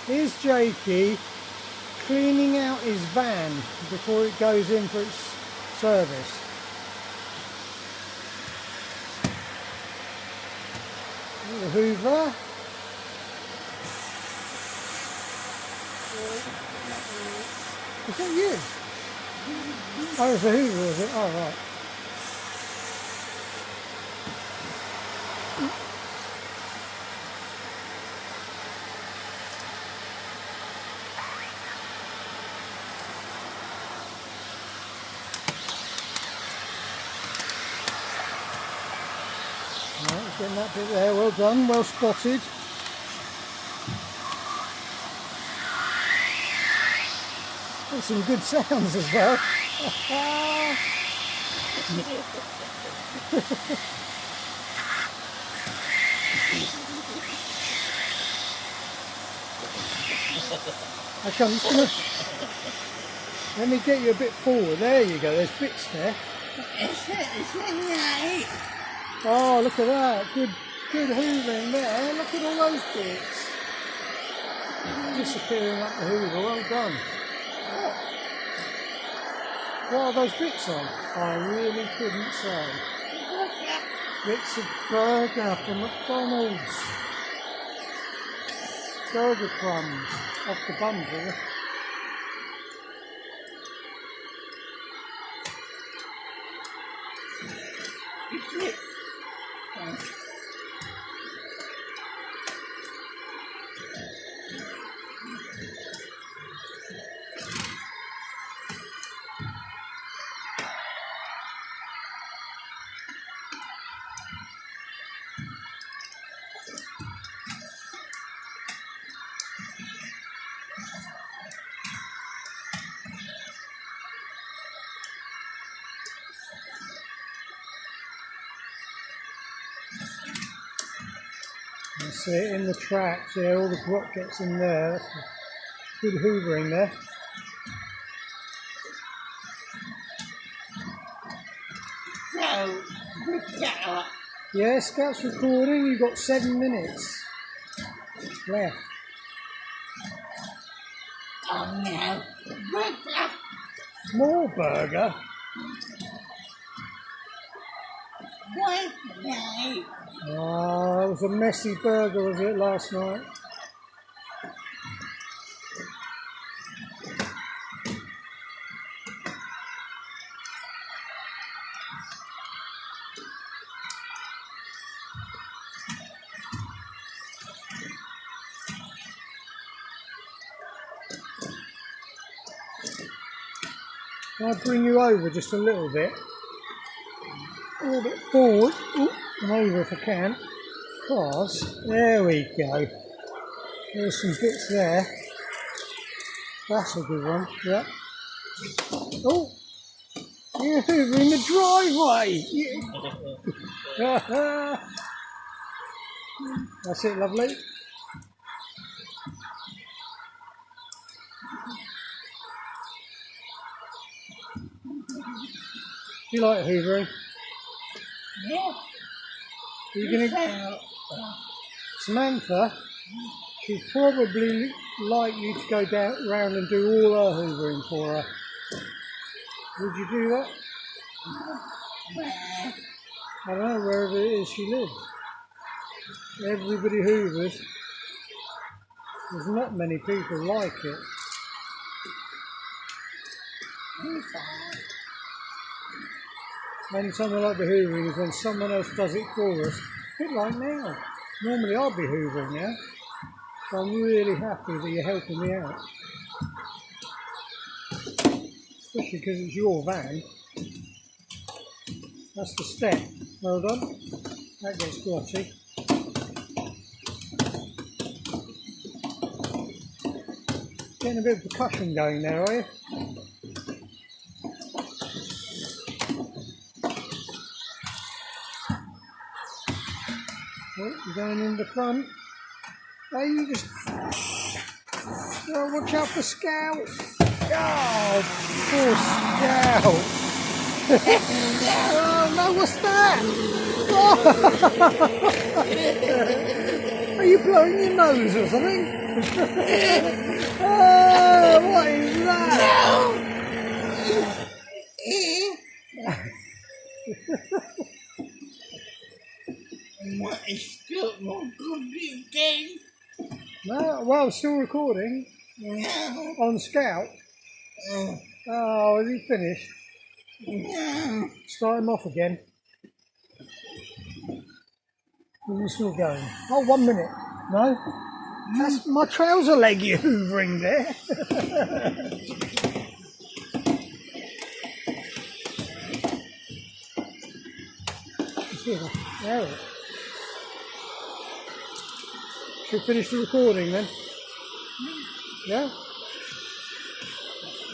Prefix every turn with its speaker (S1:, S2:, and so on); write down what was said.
S1: Here's Jakey cleaning out his van before it goes in for its service. Little Hoover. Is that you? Oh, it's a Hoover, is it? Oh, right. Right, getting that bit there, well done, well spotted. There's some good sounds as well. Okay, I'm just gonna let me get you a bit forward. There you go. There's bits there. Oh, look at that. Good hoovering there. Look at all those bits. Disappearing up the hoover. Well done. What are those bits on? I really couldn't say. Bits of burger from McDonald's. Burger crumbs off the bundle. You see it in the tracks, yeah, all the grot gets in there. That's good hoovering there. Yeah, Scout's recording, you've got 7 minutes left.
S2: Oh no, burger!
S1: More burger?
S2: Why today?
S1: Oh, it was a messy burger, was it, last night? Can I bring you over just a little bit? A little bit forward. Ooh, and over if I can. Because, there we go. There's some bits there. That's a good one, yeah. Oh! You're over in the driveway! Yeah. That's it, lovely. You like hoovering?
S2: Yeah.
S1: You're gonna... Samantha, she'd probably like you to go down round and do all her hoovering for her. Would you do that?
S2: Where?
S1: I don't know, wherever it is she lives. Everybody hoovers. There's not many people like it.
S2: Who's that?
S1: Only time I like the hoovering is when someone else does it for us. A bit like now. Normally I'll be hoovering now. So I'm really happy that you're helping me out. Especially because it's your van. That's the step. Well done. That gets grotty. Getting a bit of percussion going there, are you? Oh, you're going in the front. Oh, you just... Oh, watch out for Scout. Oh, poor Scout. Oh, no, what's that? Oh. Are you blowing your nose or something? Oh, what is that?
S2: What is still not computing?
S1: No, well, still recording
S2: No.
S1: on Scout. Oh, is he finished?
S2: No.
S1: Start him off again. Is he still going? Oh, 1 minute. No? That's my trouser leg you're hoovering there. There. Should we finish the recording then? Yeah?